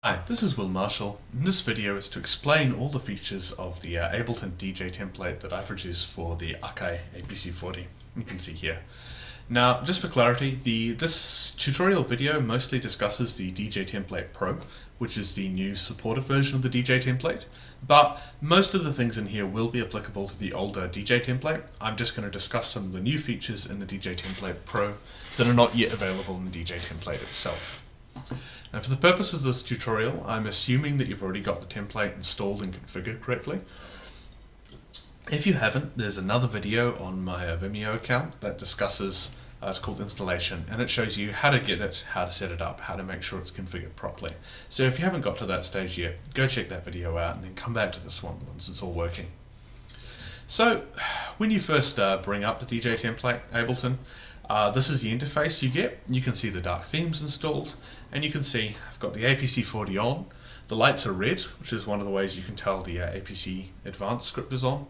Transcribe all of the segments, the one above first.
Hi, this is Will Marshall, and this video is to explain all the features of the Ableton DJ template that I produced for the Akai APC40. You can see here. Now, just for clarity, this tutorial video mostly discusses the DJ Template Pro, which is the new supported version of the DJ template, but most of the things in here will be applicable to the older DJ template. I'm just going to discuss some of the new features in the DJ Template Pro that are not yet available in the DJ template itself. Now, for the purposes of this tutorial, I'm assuming that you've already got the template installed and configured correctly. If you haven't, there's another video on my Vimeo account that discusses, it's called installation, and it shows you how to get it, how to set it up, how to make sure it's configured properly. So if you haven't got to that stage yet, go check that video out and then come back to this one once it's all working. So when you first bring up the DJ template, Ableton, this is the interface you get. You can see the dark themes installed, and you can see I've got the APC40 on. The lights are red, which is one of the ways you can tell the APC Advanced script is on.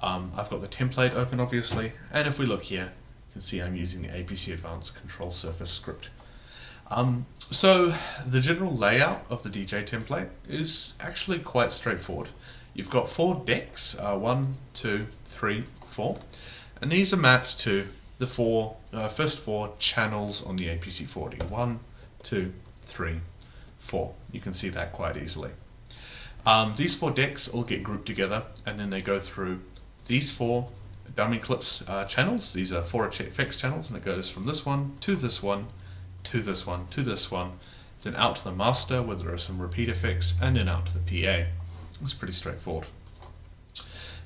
I've got the template open, obviously, and if we look here, you can see I'm using the APC Advanced Control Surface script. So the general layout of the DJ template is actually quite straightforward. You've got 4 decks, 1, 2, 3, 4, and these are mapped to the first 4 channels on the APC40. 1, 2, 3, 4. You can see that quite easily. These 4 decks all get grouped together, and then they go through these 4 dummy clips channels. These are 4 effects channels, and it goes from this one to this one to this one to this one, then out to the master where there are some repeat effects, and then out to the PA. It's pretty straightforward.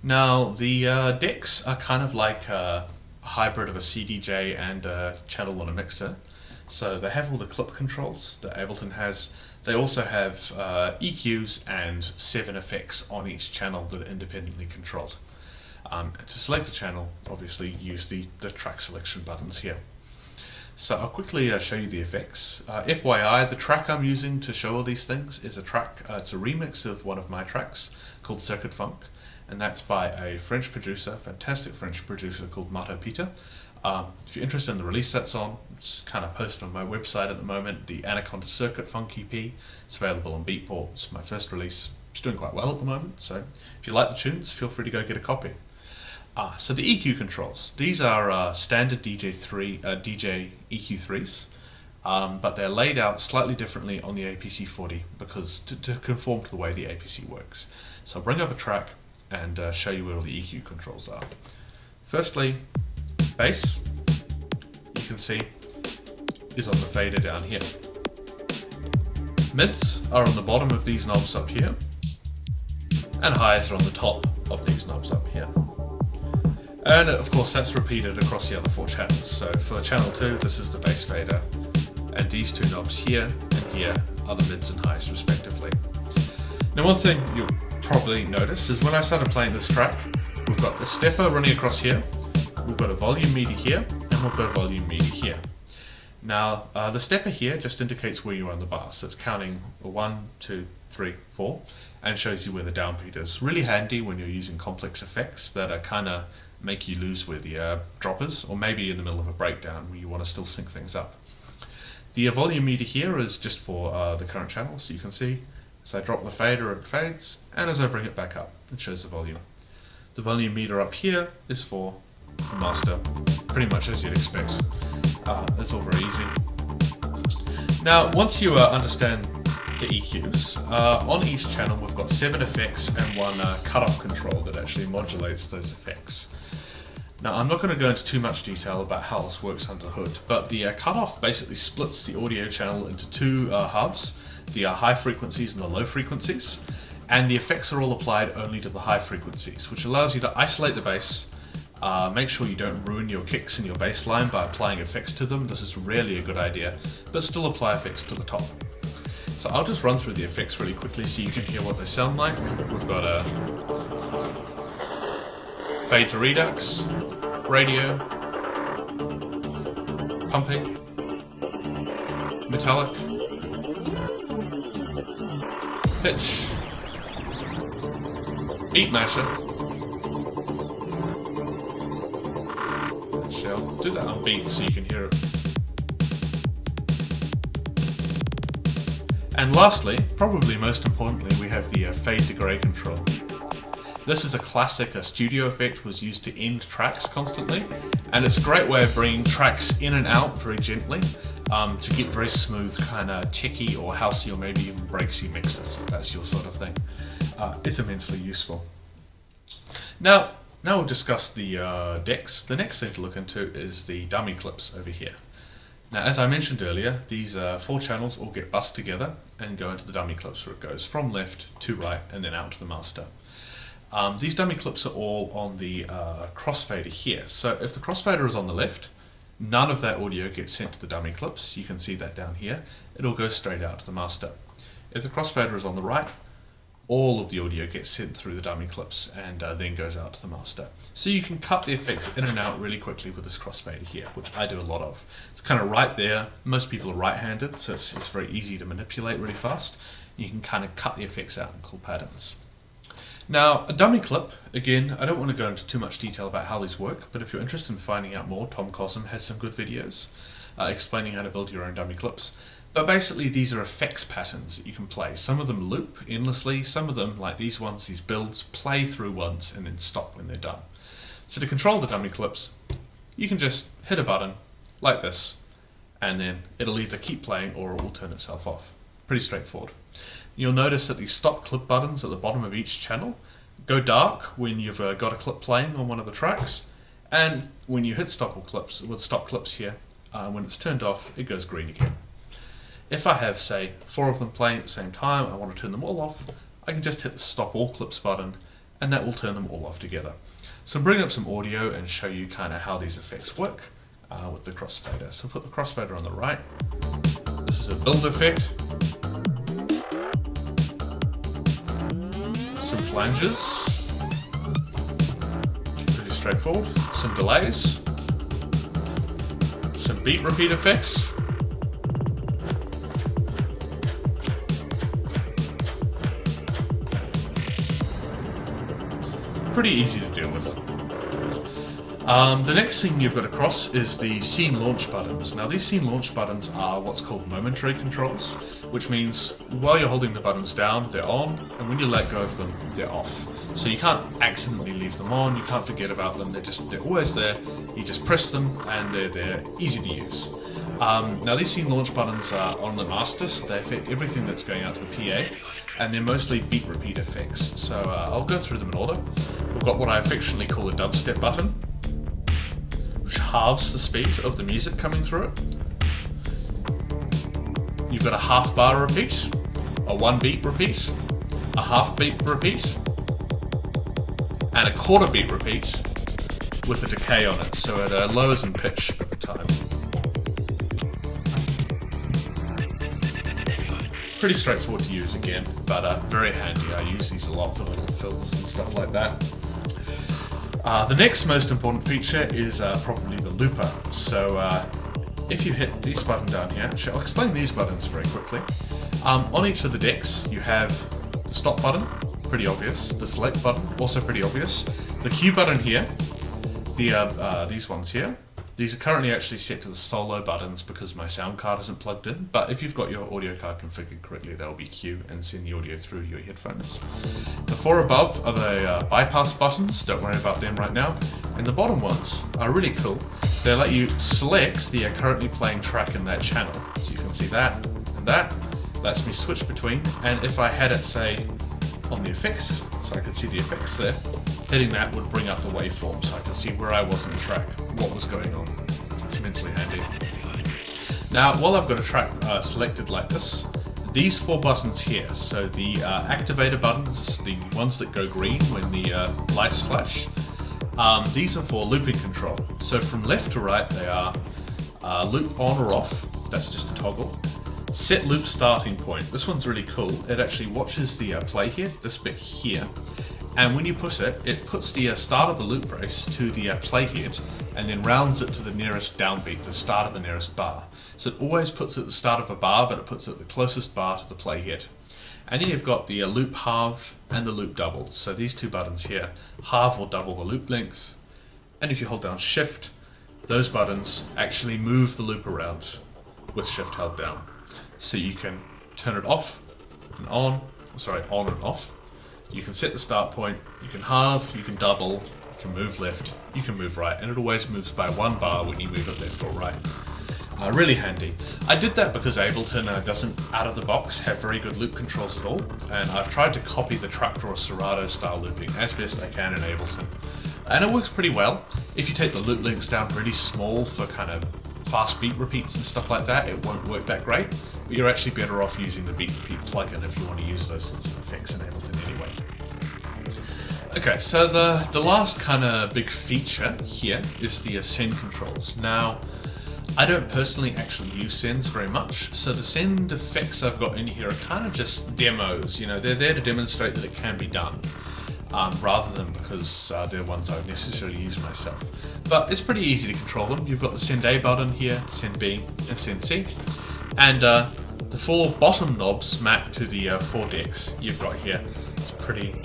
Now the decks are kind of like a hybrid of a CDJ and a channel on a mixer. So they have all the clip controls that Ableton has. They also have EQs and 7 effects on each channel that are independently controlled. To select a channel, obviously use the track selection buttons here. So I'll quickly show you the effects. FYI, the track I'm using to show all these things is a track, it's a remix of one of my tracks called Circuit Funk, and that's by a French producer, fantastic French producer called Marto Peter. If you're interested in the release that's on, it's kind of posted on my website at the moment, the Anaconda Circuit Funk EP. It's available on Beatport. It's my first release. It's doing quite well at the moment, so if you like the tunes, feel free to go get a copy. So the EQ controls. These are standard DJ EQ3s, but they're laid out slightly differently on the APC40 because to conform to the way the APC works. So I'll bring up a track and show you where all the EQ controls are. Firstly, bass, you can see, is on the fader down here. Mids are on the bottom of these knobs up here, and highs are on the top of these knobs up here. And of course that's repeated across the other 4 channels. So for channel 2, this is the bass fader, and these 2 knobs here and here are the mids and highs respectively. Now one thing you'll probably notice is when I started playing this track, we've got the stepper running across here, we've got a volume meter here, and we've got a volume meter here. Now the stepper here just indicates where you are on the bar, so it's counting 1, 2, 3, 4, and shows you where the downbeat is. Really handy when you're using complex effects that are kind of make you lose where the drop is, or maybe in the middle of a breakdown where you want to still sync things up. The volume meter here is just for the current channel, so you can see as I drop the fader it fades, and as I bring it back up it shows the volume. The volume meter up here is for the master, pretty much as you'd expect. It's all very easy. Now once you understand the EQs, on each channel we've got 7 effects and 1 cutoff control that actually modulates those effects. Now I'm not going to go into too much detail about how this works under the hood, but the cutoff basically splits the audio channel into 2 halves, the high frequencies and the low frequencies, and the effects are all applied only to the high frequencies, which allows you to isolate the bass, make sure you don't ruin your kicks and your bass line by applying effects to them. This is rarely a good idea, but still apply effects to the top. So I'll just run through the effects really quickly so you can hear what they sound like. We've got a fade to redux, radio, pumping, metallic, pitch, beat masher. Actually, I'll do that on beat so you can hear it. And lastly, probably most importantly, we have the fade to grey control. This is a classic studio effect, was used to end tracks constantly, and it's a great way of bringing tracks in and out very gently to get very smooth, kind of techy or housey or maybe even breaksy mixes, if that's your sort of thing. It's immensely useful. Now we'll discuss the decks. The next thing to look into is the dummy clips over here. Now, as I mentioned earlier, these 4 channels all get bussed together and go into the dummy clips, where it goes from left to right and then out to the master. These dummy clips are all on the crossfader here. So if the crossfader is on the left, none of that audio gets sent to the dummy clips. You can see that down here. It'll go straight out to the master. If the crossfader is on the right, all of the audio gets sent through the dummy clips and then goes out to the master. So you can cut the effects in and out really quickly with this crossfader here, which I do a lot of. It's kind of right there. Most people are right-handed, so it's very easy to manipulate really fast. You can kind of cut the effects out in cool patterns. Now, a dummy clip, again, I don't want to go into too much detail about how these work, but if you're interested in finding out more, Tom Cosm has some good videos explaining how to build your own dummy clips. But basically, these are effects patterns that you can play. Some of them loop endlessly, some of them, like these ones, these builds, play through once and then stop when they're done. So to control the dummy clips, you can just hit a button like this, and then it'll either keep playing or it will turn itself off. Pretty straightforward. You'll notice that these stop clip buttons at the bottom of each channel go dark when you've got a clip playing on one of the tracks, and when you hit stop clips here, when it's turned off, it goes green again. If I have, say, 4 of them playing at the same time, I want to turn them all off, I can just hit the stop all clips button, and that will turn them all off together. So bring up some audio and show you kind of how these effects work with the crossfader. So put the crossfader on the right. This is a build effect. Some flanges, pretty straightforward, some delays, some beat repeat effects, pretty easy to deal with. The next thing you've got across is the scene launch buttons. Now these scene launch buttons are what's called momentary controls, which means while you're holding the buttons down, they're on, and when you let go of them, they're off. So you can't accidentally leave them on, you can't forget about them, they're always there. You just press them and they're easy to use. Now these scene launch buttons are on the master, so they affect everything that's going out to the PA, and they're mostly beat repeat effects. So I'll go through them in order. We've got what I affectionately call a dubstep button, which halves the speed of the music coming through it. You've got a half bar repeat, a 1 beat repeat, a half beat repeat, and a quarter beat repeat with a decay on it, so it lowers in pitch over time. Pretty straightforward to use again, but very handy. I use these a lot for little fills and stuff like that. The next most important feature is probably the looper. So if you hit this button down here, actually I'll explain these buttons very quickly. On each of the decks you have the stop button, pretty obvious, the select button, also pretty obvious, the Q button here, these ones here. These are currently actually set to the solo buttons because my sound card isn't plugged in, but if you've got your audio card configured correctly, they'll be Q and send the audio through to your headphones. The 4 above are the bypass buttons, don't worry about them right now, and the bottom ones are really cool. They let you select the currently playing track in that channel, so you can see that and that. Lets me switch between, and if I had it, say, on the effects, so I could see the effects there, hitting that would bring up the waveform so I could see where I was in the track, what was going on. It's immensely handy. Now, while I've got a track selected like this, these 4 buttons here, so the activator buttons, the ones that go green when the lights flash, these are for looping control. So from left to right they are loop on or off, that's just a toggle. Set loop starting point, this one's really cool. It actually watches the play here, this bit here, and when you push it, it puts the start of the loop brace to the playhead and then rounds it to the nearest downbeat, the start of the nearest bar. So it always puts it at the start of a bar, but it puts it at the closest bar to the playhead. And then you've got the loop halve and the loop double. So these 2 buttons here, halve or double the loop length. And if you hold down shift, those buttons actually move the loop around with shift held down. So you can turn it off and on, on and off. You can set the start point, you can halve, you can double, you can move left, you can move right, and it always moves by 1 bar when you move it left or right. Really handy. I did that because Ableton doesn't, out of the box, have very good loop controls at all, and I've tried to copy the Trapdoor Serato style looping as best I can in Ableton. And it works pretty well. If you take the loop lengths down really small for kind of fast beat repeats and stuff like that, it won't work that great, but you're actually better off using the beat repeat plugin if you want to use those sorts of effects in Ableton anyway. Okay, so the last kind of big feature here is the send controls. Now, I don't personally actually use sends very much, so the send effects I've got in here are kind of just demos, you know, they're there to demonstrate that it can be done. Rather than because they're ones I would necessarily use myself. But it's pretty easy to control them. You've got the send A button here, send B, and send C. And the 4 bottom knobs map to the 4 decks you've got here. It's pretty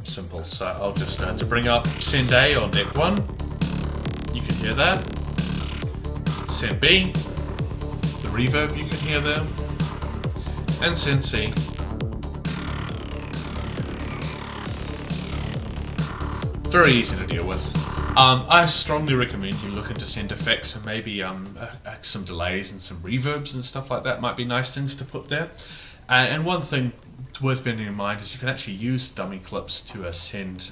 simple. So I'll just, to bring up send A on deck 1, you can hear that. Send B, the reverb you can hear there. And send C. Very easy to deal with. I strongly recommend you look into send effects, and maybe some delays and some reverbs and stuff like that might be nice things to put there. And one thing worth bearing in mind is you can actually use dummy clips to send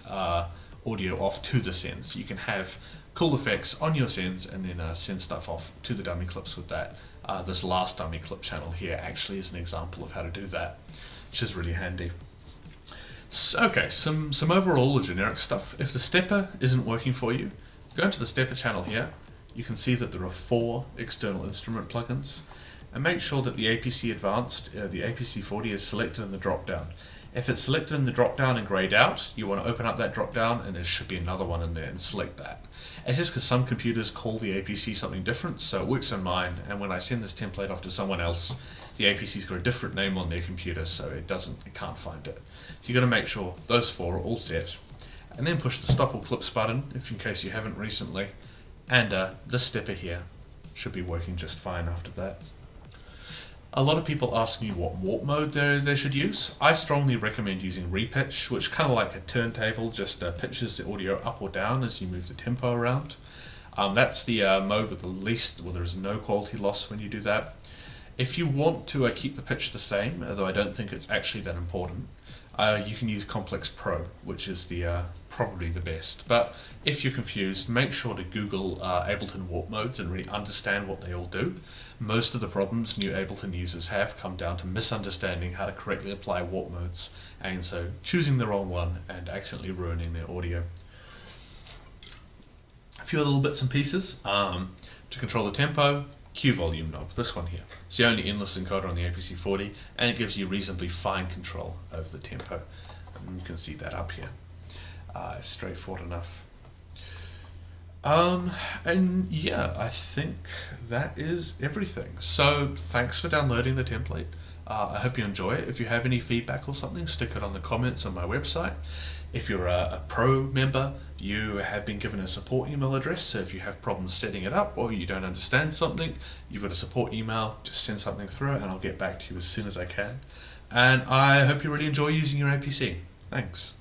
audio off to the sends. You can have cool effects on your sends and then send stuff off to the dummy clips with that. This last dummy clip channel here actually is an example of how to do that, which is really handy. So, okay, some overall generic stuff. If the stepper isn't working for you, go into the stepper channel here. You can see that there are 4 external instrument plugins, and make sure that the APC Advanced, the APC 40 is selected in the drop-down. If it's selected in the drop-down and grayed out, you want to open up that drop-down and there should be another one in there and select that. It's just because some computers call the APC something different, so it works on mine, and when I send this template off to someone else, the APC's got a different name on their computer, so it can't find it. So you've got to make sure those 4 are all set, and then push the stop or clips button, if in case you haven't recently, and this stepper here should be working just fine after that. A lot of people ask me what warp mode they should use. I strongly recommend using repitch, which is kind of like a turntable, just pitches the audio up or down as you move the tempo around. That's the mode with the least, well, there's no quality loss when you do that. If you want to keep the pitch the same, although I don't think it's actually that important, you can use Complex Pro, which is the probably the best. But if you're confused, make sure to Google Ableton warp modes and really understand what they all do. Most of the problems new Ableton users have come down to misunderstanding how to correctly apply warp modes, and so choosing the wrong one and accidentally ruining their audio. A few other little bits and pieces. To control the tempo, Q volume knob, this one here. It's the only endless encoder on the APC 40, and it gives you reasonably fine control over the tempo. And you can see that up here. It's straightforward enough. And yeah, I think that is everything. So thanks for downloading the template. I hope you enjoy it. If you have any feedback or something, stick it on the comments on my website. If you're a pro member, you have been given a support email address, so if you have problems setting it up or you don't understand something, you've got a support email, just send something through and I'll get back to you as soon as I can. And I hope you really enjoy using your APC. Thanks.